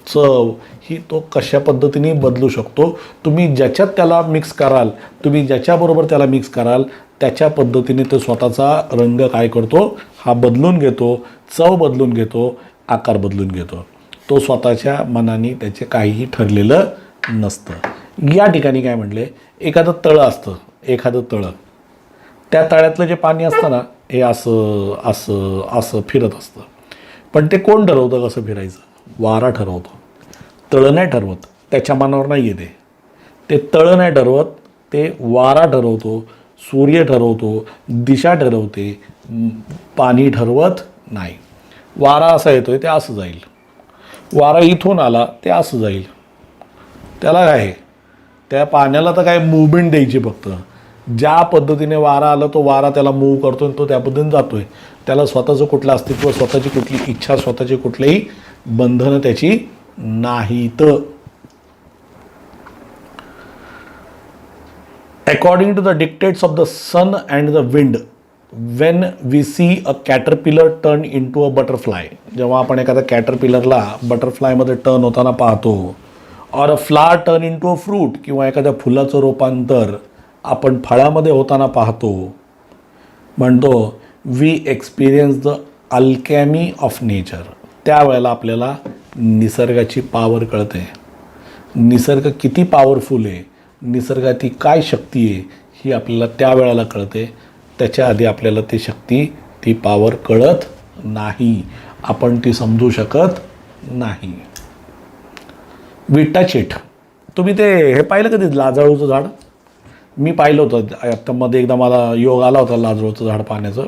चव ही तो कशा पद्धतीने बदलू शकतो. तुम्ही ज्याच्यात त्याला मिक्स कराल, तुम्ही ज्याच्याबरोबर त्याला मिक्स कराल, त्याच्या पद्धतीने तो स्वतःचा रंग काय करतो, हा बदलून घेतो, चव बदलून घेतो, आकार बदलून घेतो. तो स्वतःच्या मनाने त्याचे काहीही ठरलेलं नसतं. या ठिकाणी काय म्हटले, एखादं तळं असतं, एखादं तळं, त्या तळ्यातलं जे पाणी असतं ना, हे असं असं असं फिरत असतं. पण ते कोण ठरवतं कसं फिरायचं? वारा ठरवतो. तळं नाही ठरवत, त्याच्या मनावर नाही येते. ते तळं नाही ठरवत, ते वारा ठरवतो, सूर्य ठरवतो, दिशा ठरवते, पाणी ठरवत नाही. वारा असा येतोय ते असं जाईल, वारा इथून आला ते असं जाईल. त्याला काय आहे, त्या पाण्याला तर काय मूवमेंट द्यायची फक्त. ज्या पद्धतीने वारा आला तो वारा त्याला मूव्ह करतो आणि तो त्या पद्धतीने जातोय. त्याला स्वतःचं कुठलं अस्तित्व, स्वतःची कुठली इच्छा, स्वतःची कुठलीही बंधनं त्याची नाहीत. According to the dictates of the sun and the wind, when we see a caterpillar turn in to a butterfly, जेव्हा आपण एखाद्या कॅटरपिलरला बटरफ्लायमध्ये टर्न होताना पाहतो, or a flower turn in to a fruit, किंवा एखाद्या फुलाचं रूपांतर आपण फळामध्ये होताना पाहतो, म्हणतो we experience the alchemy of nature. त्यावेळेला आपल्याला निसर्गाची पॉवर कळते. निसर्ग किती पॉवरफुल आहे, निसर्गाची काय शक्ती आहे ही आपल्याला त्यावेळेला कळते. त्याच्या आधी आपल्याला ती शक्ती, ती पॉवर कळत नाही, आपण ती समजू शकत नाही. We touch it. तुम्ही ते हे पाहिलं कधी लाजाळूचं झाड? मी पाहिलं होतं आता मध्ये, एकदा मला योग आला होता लाजाळूचं झाड पाहण्याचं.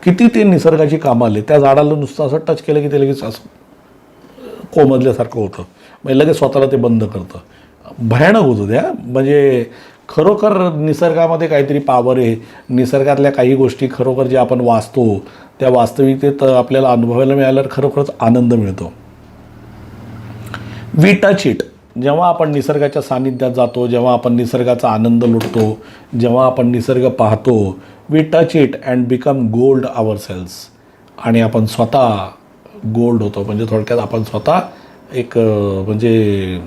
किती ते निसर्गाची कामं आली. त्या झाडाला नुसतं असं टच केलं की ते लगेच असं कोमजल्यासारखं होतं, म्हणजे लगेच स्वतःला ते बंद करतं. भयानक होतं त्या. म्हणजे खरोखर निसर्गामध्ये काहीतरी पॉवर आहे. निसर्गातल्या काही गोष्टी खरोखर जे आपण वाचतो त्या वास्तविकतेत आपल्याला अनुभवायला मिळाल्यावर खरोखरच आनंद मिळतो. We touch it. जेव्हा आपण निसर्गाच्या सानिध्यात जातो, जेव्हा आपण निसर्गाचा आनंद लुटतो, जेव्हा आपण निसर्ग पाहतो, we touch it and become gold ourselves. आणि आपण स्वतः गोल्ड होतो. म्हणजे थोडक्यात आपण स्वतः एक म्हणजे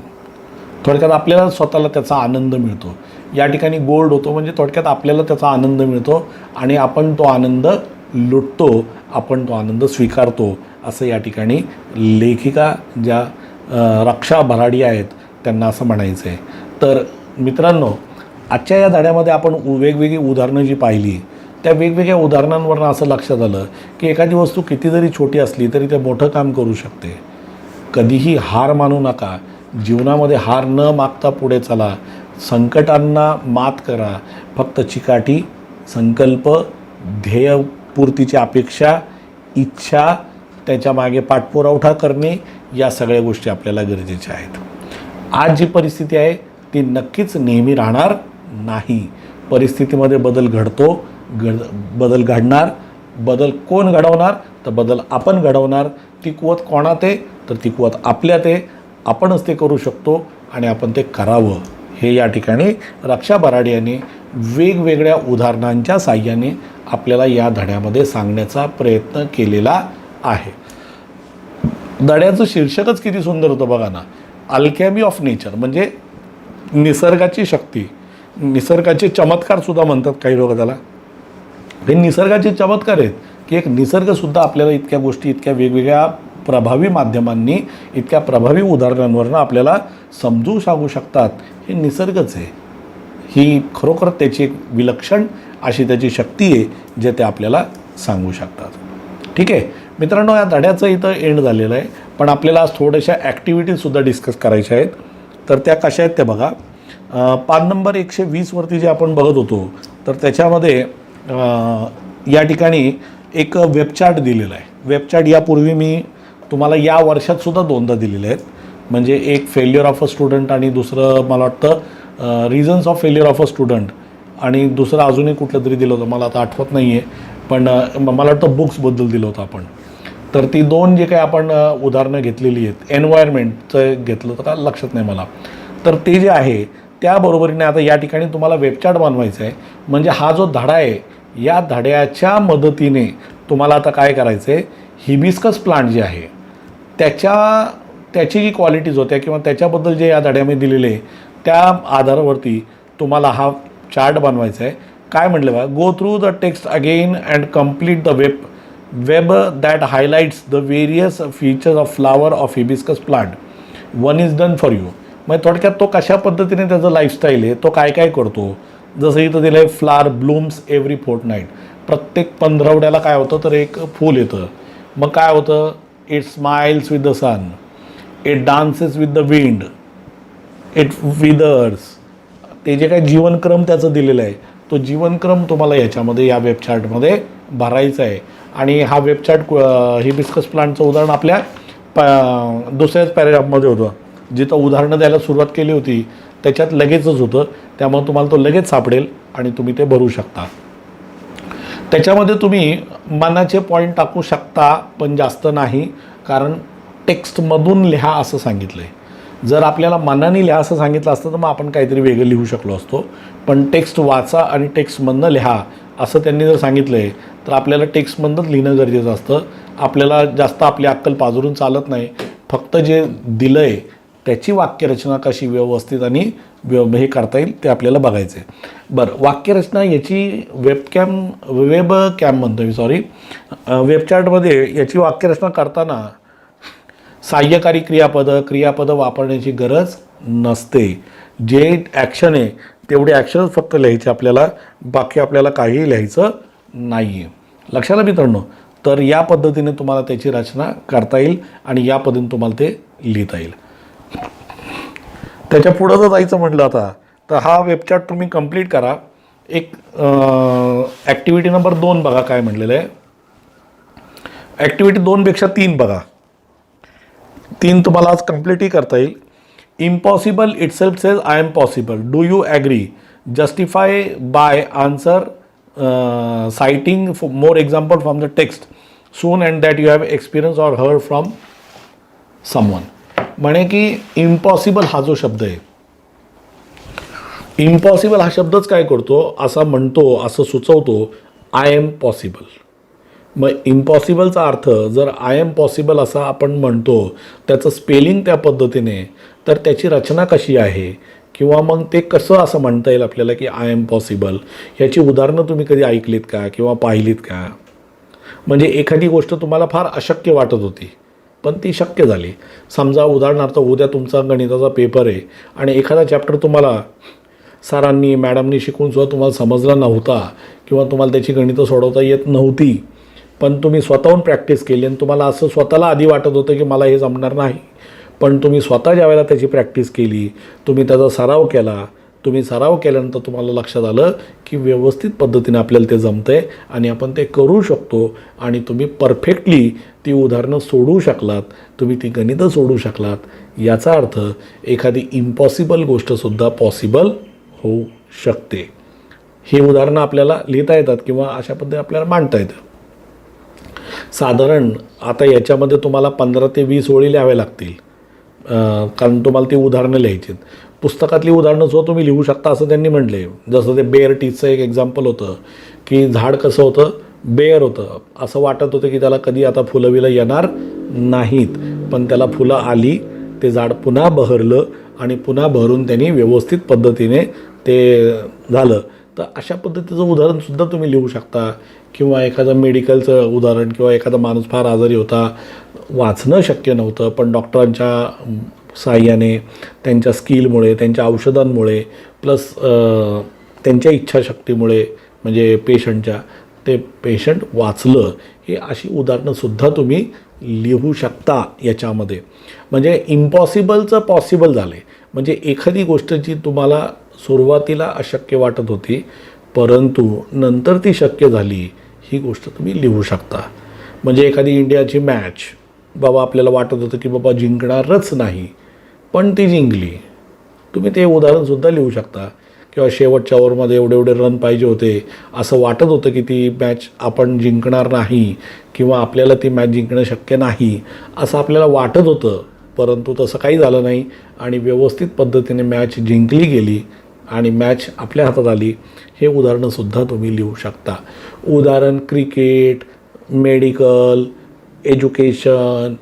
थोडक्यात आपल्याला स्वतःला त्याचा आनंद मिळतो. या ठिकाणी गोल्ड होतो म्हणजे थोडक्यात आपल्याला त्याचा आनंद मिळतो आणि आपण तो आनंद लुटतो, आपण तो आनंद स्वीकारतो, असं या ठिकाणी लेखिका ज्या रक्षा भराडी आहेत त्यांना असं म्हणायचं आहे. तर मित्रांनो, आजच्या या धड्यामध्ये आपण वेगवेगळी उदाहरणं जी पाहिली, त्या वेगवेगळ्या उदाहरणांवरून असं लक्षात आलं की एखादी वस्तू किती जरी छोटी असली तरी ते मोठं काम करू शकते. कधीही हार मानू नका. जीवनामध्ये हार न मागता पुढे चला. संकटांना मात करा. फक्त चिकाटी, संकल्प, ध्येयपूर्तीची अपेक्षा, इच्छा, त्याच्या मागे पाठपुरावा करणे, या सगळ्या गोष्टी आपल्याला गरजेच्या आहेत. आज जी परिस्थिती आहे ती नक्कीच नेहमी राहणार नाही. परिस्थितीमध्ये बदल घडतो, बदल घडणार. बदल कोण घडवणार? तर बदल आपण घडवणार. ती कुवत कोणात आहे? तर ती कुवत आपल्यात आहे. आपणच ते करू शकतो आणि आपण ते करावं. हे या ठिकाणी रक्षा भराडी यांनी वेगवेगळ्या उदाहरणांच्या साहाय्याने आपल्याला या धड्यामध्ये सांगण्याचा प्रयत्न केलेला आहे. धड्याचं शीर्षकच किती सुंदर होतं बघा ना, अल्केमी ऑफ नेचर. म्हणजे निसर्गाची शक्ती, निसर्गाचे चमत्कारसुद्धा म्हणतात काही लोक त्याला. हे निसर्गाचे चमत्कार आहेत की एक निसर्गसुद्धा आपल्याला इतक्या गोष्टी, इतक्या वेगवेगळ्या प्रभावी माध्यमांनी, इतक्या प्रभावी उदाहरणांवरनं आपल्याला समजून सांगू शकतात. हे निसर्गच आहे. ही खरोखर त्याची एक विलक्षण अशी त्याची शक्ती आहे जे ते आपल्याला सांगू शकतात. ठीक आहे मित्रांनो, या धड्याचं इथं एंड झालेलं आहे. पण आपल्याला आज थोड्याशा ॲक्टिव्हिटीजसुद्धा डिस्कस करायच्या आहेत. तर त्या कशा आहेत ते बघा. पान नंबर 120वरती जे आपण बघत होतो तर त्याच्यामध्ये या ठिकाणी एक वेबचार्ट दिलेला आहे. वेबचार्ट यापूर्वी मी तुम्हाला या वर्षातसुद्धा दोनदा दिलेले आहेत. म्हणजे एक फेल्युअर ऑफ अ स्टुडंट आणि दुसरं मला वाटतं reasons of failure of a student आणि दुसरं अजूनही कुठलं तरी दिलं होतं, मला आता आठवत नाही आहे, पण मला वाटतं बुक्सबद्दल दिलं होतं आपण. तर ती दोन जे काही आपण उदाहरणं घेतलेली आहेत, एन्व्हायरमेंटचं घेतलं तर लक्षात नाही मला. तर ते जे आहे त्याबरोबरीने आता या ठिकाणी तुम्हाला वेबचार्ट बनवायचं आहे. म्हणजे हा जो धडा आहे या धड्याच्या मदतीने तुम्हाला आता काय करायचं आहे, हिबिस्कस प्लांट जे आहे त्याची जी क्वालिटीज होत्या किंवा त्याच्याबद्दल जे या धड्यामध्ये दिलेले आहे त्या आधारावरती तुम्हाला हा चार्ट बनवायचा आहे. काय म्हटलं बघा, go through the text again and complete the web that highlights the various features of flower of hibiscus plant. One is done for you. म्हणजे थोडक्यात तो कशा पद्धतीने त्याचं लाईफस्टाईल आहे, तो काय काय करतो. जसं इथं दिलं आहे फ्लावर ब्लूम्स एव्हरी फोर्टनाईट. प्रत्येक पंधरवड्याला काय होतं तर एक फूल येतं. मग काय होतं, it smiles with the sun, it dances with the wind, it withers. ते जे काही जीवनक्रम त्याचं दिलेलं आहे तो जीवनक्रम तुम्हाला याच्यामध्ये या वेबचार्टमध्ये भरायचा आहे. आणि हा वेबचार्ट हिबिस्कस प्लांटचं उदाहरण आपल्या दुसऱ्याच पॅरेग्राफमध्ये होतं. जिथं उदाहरणं द्यायला सुरुवात केली होती त्याच्यात लगेचच होतं, त्यामुळे तुम्हाला तो लगेच सापडेल आणि तुम्ही ते भरू शकता. त्याच्यामध्ये तुम्ही मनाचे पॉईंट टाकू शकता, पण जास्त नाही, कारण टेक्स्टमधून लिहा असं सांगितलं आहे. जर आपल्याला मनाने लिहा असं सांगितलं असतं तर मग आपण काहीतरी वेगळं लिहू शकलो असतो. पण टेक्स्ट वाचा आणि टेक्स्टमधनं लिहा असं त्यांनी जर सांगितलं आहे तर आपल्याला टेक्स्टमधनंच लिहिणं गरजेचं असतं. आपल्याला जास्त आपली अक्कल पाजरून चालत नाही. फक्त जे दिलं आहे त्याची वाक्यरचना कशी व्यवस्थित आणि हे करता येईल ते आपल्याला बघायचं आहे. बरं, वाक्यरचना याची वेबचार्टमध्ये याची वाक्यरचना करताना सहाय्यकारी क्रियापदं वापरण्याची गरज नसते. जे ॲक्शन आहे तेवढे ॲक्शनच फक्त लिहायचे आपल्याला, बाकी आपल्याला काहीही लिहायचं नाही आहे. लक्षात आलं मित्रांनो. तर या पद्धतीने तुम्हाला त्याची रचना करता येईल आणि या पद्धतीने तुम्हाला ते लिहिता येईल. त्याच्या पुढं जर जायचं म्हटलं आता तर हा वेबचार्ट तुम्ही कंप्लीट करा. एक ॲक्टिव्हिटी नंबर 2 बघा काय म्हटलेलं आहे. ॲक्टिव्हिटी 2पेक्षा 3 बघा. 3 तुम्हाला आज कंप्लीटही करता येईल. Impossible itself says I am possible. Do you agree? Justify by answer citing more example from the text soon and that you have experienced or heard from someone. म्हणे की इम्पॉसिबल हा जो शब्द आहे, इम्पॉसिबल हा शब्दच काय करतो, असा म्हणतो, असं सुचवतो आय एम पॉसिबल. मग इम्पॉसिबलचा अर्थ जर आय एम पॉसिबल असा आपण म्हणतो, त्याचं स्पेलिंग त्या पद्धतीने, तर त्याची रचना कशी आहे किंवा मग ते कसं असं म्हणता येईल आपल्याला की आय एम पॉसिबल. ह्याची उदाहरणं तुम्ही कधी ऐकलीत का किंवा पाहिलीत का? म्हणजे एखादी गोष्ट तुम्हाला फार अशक्य वाटत होती पण ती शक्य झाली. समजा उदाहरणार्थ उद्या तुमचा गणिताचा पेपर आहे आणि एखादा चॅप्टर तुम्हाला सरांनी मॅडमनी शिकवून सुद्धा तुम्हाला समजला नव्हता किंवा तुम्हाला त्याची गणितं सोडवता येत नव्हती, पण तुम्ही स्वतःहून प्रॅक्टिस केली आणि तुम्हाला असं स्वतःला आधी वाटत होतं की मला हे जमणार नाही, पण तुम्ही स्वतः ज्या वेळेला त्याची प्रॅक्टिस केली, तुम्ही त्याचा सराव केला, तुम्ही सराव केल्यानंतर तुम्हाला लक्षात आलं की व्यवस्थित पद्धतीने आपल्याला ते जमतं आहे आणि आपण ते करू शकतो आणि तुम्ही परफेक्टली ती उदाहरणं सोडवू शकलात, तुम्ही ती गणितं सोडवू शकलात. याचा अर्थ एखादी इम्पॉसिबल गोष्टसुद्धा पॉसिबल होऊ शकते. ही उदाहरणं आपल्याला लिहिता येतात किंवा अशा पद्धतीने आपल्याला मांडता येतं. साधारण आता याच्यामध्ये तुम्हाला 15 ते 20 ओळी लिहाव्या लागतील, कारण तुम्हाला ती उदाहरणं लिहायची आहेत. पुस्तकातली उदाहरणंसुद्धा तुम्ही लिहू शकता असं त्यांनी म्हटले. जसं ते बेअर टीचचं एक एक्झाम्पल होतं की झाड कसं होतं, बेअर होतं, असं वाटत होतं की त्याला कधी आता फुलं बिलं येणार नाहीत, पण त्याला फुलं आली, ते झाड पुन्हा बहरलं आणि पुन्हा बहरून त्यांनी व्यवस्थित पद्धतीने ते झालं. तर अशा पद्धतीचं उदाहरणसुद्धा तुम्ही लिहू शकता. किंवा एखादं मेडिकलचं उदाहरण, किंवा एखादा माणूस फार आजारी होता, वाचणं शक्य नव्हतं, पण डॉक्टरांच्या साहाय्याने, त्यांच्या स्किलमुळे, त्यांच्या औषधांमुळे, प्लस त्यांच्या इच्छाशक्तीमुळे, म्हणजे पेशंटच्या, ते पेशंट वाचलं. ही अशी उदाहरणंसुद्धा तुम्ही लिहू शकता याच्यामध्ये. म्हणजे इम्पॉसिबलचं पॉसिबल झालं आहे. म्हणजे एखादी गोष्ट जी तुम्हाला सुरुवातीला अशक्य वाटत होती परंतु नंतर ती शक्य झाली, ही गोष्ट तुम्ही लिहू शकता. म्हणजे एखादी इंडियाची मॅच, बाबा आपल्याला वाटत होतं की बाबा जिंकणारच नाही, पण ती जिंकली. तुम्ही ते उदाहरणसुद्धा लिहू शकता. किंवा शेवटच्या ओव्हरमध्ये एवढे एवढे रन पाहिजे होते, असं वाटत होतं की ती मॅच आपण जिंकणार नाही किंवा आपल्याला ती मॅच जिंकणं शक्य नाही असं आपल्याला वाटत होतं, परंतु तसं काही झालं नाही आणि व्यवस्थित पद्धतीने मॅच जिंकली गेली आणि मॅच आपल्या हातात आली. हे उदाहरणंसुद्धा तुम्ही लिहू शकता. उदाहरण क्रिकेट, मेडिकल, एज्युकेशन,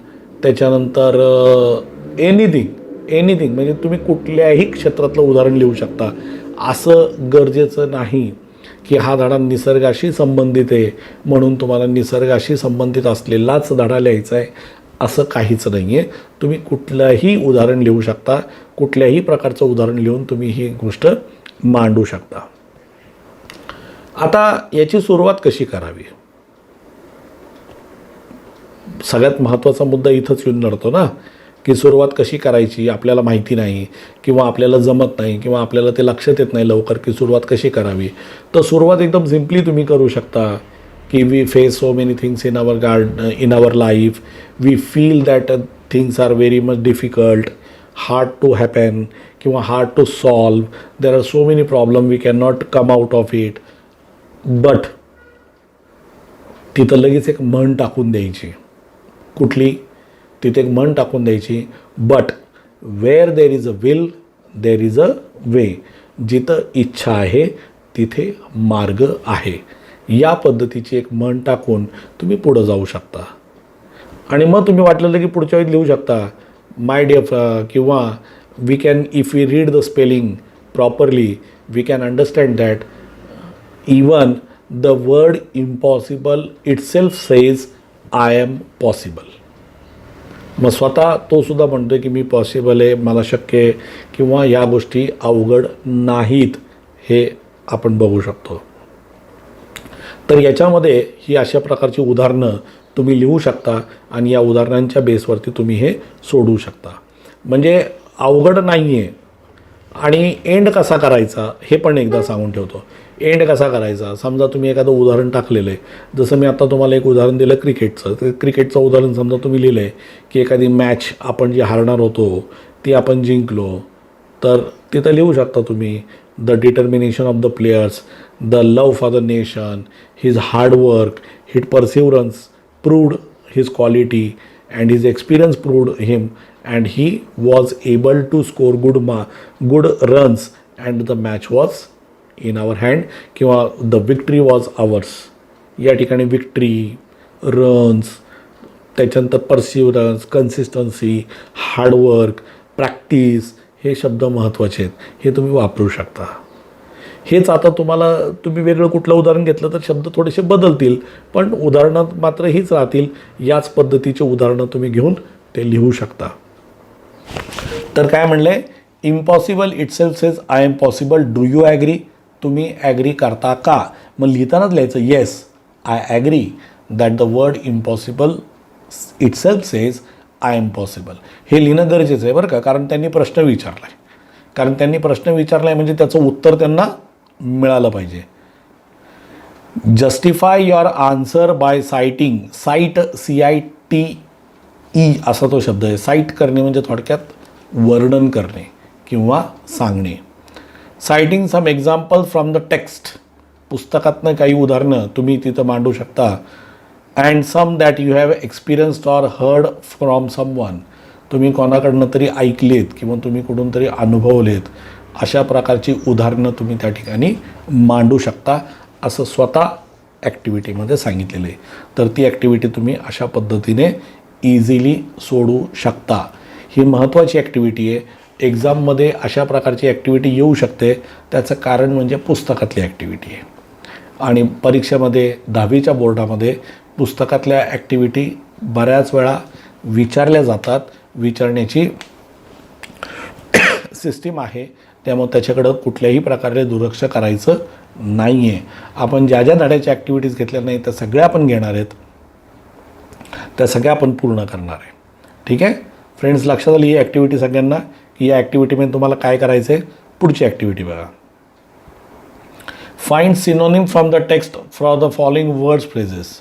त्याच्यानंतर एनिथिंग म्हणजे तुम्ही कुठल्याही क्षेत्रातलं उदाहरण लिहू शकता. असं गरजेचं नाही की हा धडा निसर्गाशी संबंधित आहे म्हणून तुम्हाला निसर्गाशी संबंधित असलेलाच धडा लिहायचा आहे, असं काहीच नाही आहे. तुम्ही कुठलंही उदाहरण लिहू शकता. कुठल्याही प्रकारचं उदाहरण लिहून तुम्ही ही गोष्ट मांडू शकता. आता याची सुरुवात कशी करावी, सगळ्यात महत्त्वाचा मुद्दा इथंच येऊन लढतो ना, की सुरुवात कशी करायची आपल्याला माहिती नाही किंवा आपल्याला जमत नाही किंवा आपल्याला ते लक्षात येत नाही लवकर की सुरुवात कशी करावी. तर सुरुवात एकदम सिम्पली तुम्ही करू शकता की we face so many things in our life. We feel that things are very much difficult, hard to happen किंवा hard to solve. There are so many problem, we can not come out of it. But तिथं लगेच एक म्हण टाकून द्यायची. कुठली? तिथे एक म्हण टाकून द्यायची, but where there is a will there is a way. जिथं इच्छा आहे तिथे मार्ग आहे. या पद्धतीची एक म्हण टाकून तुम्ही पुढं जाऊ शकता. आणि मग तुम्ही वाटलेलं की पुढच्या वेळी लिहू शकता माय डिअर किंवा we can if we read the spelling properly we can understand that even the word impossible itself says I am possible. मग स्वतः तो सुद्धा म्हणतो की मी पॉसिबल आहे, मला शक्य आहे किंवा या गोष्टी अवघड नाहीत, हे आपण बघू शकतो. तर याच्यामध्ये ही अशा प्रकारची उदाहरणं तुम्ही लिहू शकता आणि या उदाहरणांच्या बेसवरती तुम्ही हे सोडवू शकता. म्हणजे अवघड नाही आहे. आणि एंड कसा करायचा हे पण एकदा सांगून ठेवतो. एंड कसा करायचा, समजा तुम्ही एखादं उदाहरण टाकलेलं आहे, जसं मी आता तुम्हाला एक उदाहरण दिलं क्रिकेटचं. तर क्रिकेटचं उदाहरण समजा तुम्ही लिहिलं आहे की एखादी मॅच आपण जी हारणार होतो ती आपण जिंकलो, तर तिथं लिहू शकता तुम्ही the determination of the players, the love for the nation, his hard work, his perseverance proved his quality and his experience proved him and he was able to score good runs and the match was in our hand किंवा the victory was ours. या ठिकाणी victory, runs, त्याच्यानंतर परसिवरन्स, consistency, hard work, practice हे शब्द महत्त्वाचे आहेत. हे तुम्ही वापरू शकता. हेच आता तुम्ही वेगळं कुठलं उदाहरण घेतलं तर शब्द थोडेसे बदलतील, पण उदाहरणात मात्र हीच राहतील. याच पद्धतीचे उदाहरणं तुम्ही घेऊन ते लिहू शकता. तर काय म्हणले, impossible itself says I am possible, do you agree? तुम्ही ॲग्री करता का? मग लिहितानाच लिहायचं yes I agree that the word impossible itself says I am possible. हे लिहिणं गरजेचं आहे बरं का, कारण त्यांनी प्रश्न विचारला आहे. म्हणजे त्याचं उत्तर त्यांना मिळालं पाहिजे. Justify your answer by citing. Cite CITE असा तो शब्द आहे. साईट करणे म्हणजे थोडक्यात वर्णन करणे किंवा सांगणे. Citing some example from the text. पुस्तकातनं काही उदाहरणं तुम्ही तिथं मांडू शकता. And some that you have experienced or heard from someone. तुम्ही कोणाकडनं तरी ऐकलेत किंवा तुम्ही कुठून तरी अनुभवलेत, अशा प्रकारची उदाहरणं तुम्ही त्या ठिकाणी मांडू शकता, असं स्वतः ॲक्टिव्हिटीमध्ये सांगितलेलं आहे. तर ती ॲक्टिव्हिटी तुम्ही अशा पद्धतीने इझिली सोडू शकता. ही महत्त्वाची ॲक्टिव्हिटी आहे. एक्झाममध्ये अशा प्रकारची ॲक्टिव्हिटी येऊ शकते. त्याचं कारण म्हणजे पुस्तकातली ॲक्टिव्हिटी आहे. आणि परीक्षेमध्ये 10वीच्या बोर्डामध्ये पुस्तकातल्या ॲक्टिव्हिटी बऱ्याच वेळा विचारल्या जातात. विचारण्याची सिस्टीम आहे, त्यामुळे त्याच्याकडं कुठल्याही प्रकारे दुर्लक्ष करायचं नाही आहे. आपण ज्या ज्या धड्याच्या ॲक्टिव्हिटीज घेतल्या नाही त्या सगळ्या आपण घेणार आहेत, त्या सगळ्या आपण पूर्ण करणार आहे. ठीक आहे फ्रेंड्स, लक्षात आली ही ॲक्टिव्हिटी सगळ्यांना, की या ॲक्टिव्हिटीमध्ये तुम्हाला काय करायचं आहे. पुढची ॲक्टिव्हिटी बघा. Find synonym from the text for the following words phrases.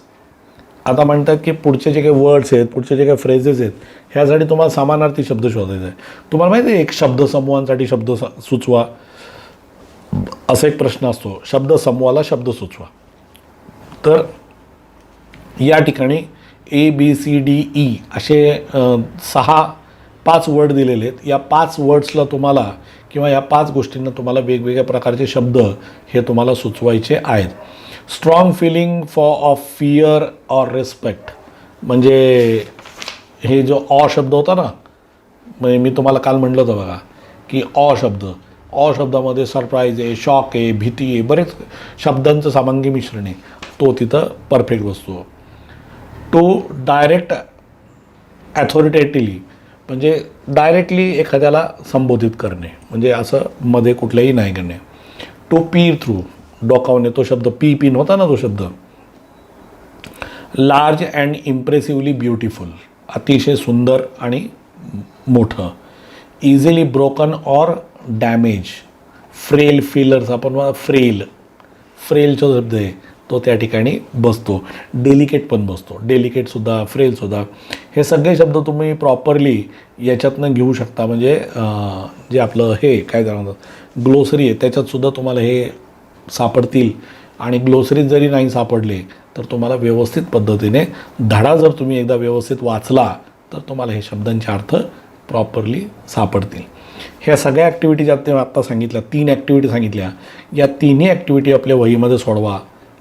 आता म्हणतात की पुढचे जे काही वर्ड्स आहेत, पुढचे जे काही फ्रेजेस आहेत, ह्यासाठी तुम्हाला समानार्थी शब्द शोधायचा आहे. तुम्हाला माहिती आहे एक शब्दसमूहांसाठी शब्द सुचवा असा एक प्रश्न असतो. शब्दसमूहाला शब्द सुचवा. तर या ठिकाणी ABCDE असे 5 वर्ड दिलेले आहेत. या 5 वर्ड्सला तुम्हाला किंवा या 5 गोष्टींना तुम्हाला वेगवेगळ्या प्रकारचे शब्द हे तुम्हाला सुचवायचे आहेत. Strong feeling of fear or respect, म्हणजे हे जो शब्द होता ना, म्हणजे मी तुम्हाला काल म्हटलं होतं बघा की शब्दामध्ये सरप्राईज आहे, शॉक आहे, भीती आहे, बरेच शब्दांचं सामांगी मिश्रण आहे, तो तिथं परफेक्ट बसतो. टू डायरेक्ट ॲथॉरिटेटिव्हली, म्हणजे डायरेक्टली एखाद्याला संबोधित करणे, म्हणजे असं मध्ये कुठलंही नाही करणे. टू पीर थ्रू, डोकावणे, तो शब्द पिन होता ना तो शब्द. लार्ज अँड इम्प्रेसिव्हली ब्युटिफुल, अतिशय सुंदर आणि मोठं. Easily broken or damage, frail feelers, आपण फ्रेलचा शब्द आहे तो त्या ठिकाणी बसतो. डेलिकेट पण बसतो, डेलिकेटसुद्धा, फ्रेलसुद्धा. हे सगळे शब्द तुम्ही प्रॉपरली याच्यातनं घेऊ शकता. म्हणजे जे आपलं हे काय म्हणतात ग्लोसरी आहे त्याच्यातसुद्धा तुम्हाला हे सापडतील. आणि ग्लोसरीत जरी नाही सापडले तर तुम्हाला व्यवस्थित पद्धतीने धडा जर तुम्ही एकदा व्यवस्थित वाचला तर तुम्हाला हे शब्दांचे अर्थ प्रॉपरली सापडतील. ह्या सगळ्या ॲक्टिव्हिटीज आत्ता सांगितल्या, 3 ॲक्टिव्हिटी सांगितल्या. या तिन्ही ॲक्टिव्हिटी आपल्या वहीमध्ये सोडवा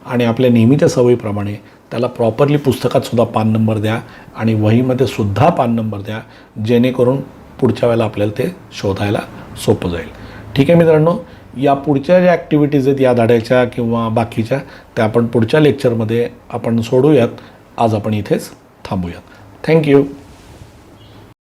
आणि आपल्या नेहमीच्या सवयीप्रमाणे त्याला प्रॉपरली पुस्तकातसुद्धा पान नंबर द्या आणि वहीमध्ये सुद्धा पान नंबर द्या, जेणेकरून पुढच्या वेळेला आपल्याला ते शोधायला सोपं जाईल. ठीक आहे मित्रांनो, या पुढच्या ज्या ॲक्टिव्हिटीज आहेत या धड्याच्या किंवा बाकीच्या त्या आपण पुढच्या लेक्चरमध्ये आपण सोडूयात. आज आपण इथेच थांबूयात. थँक्यू.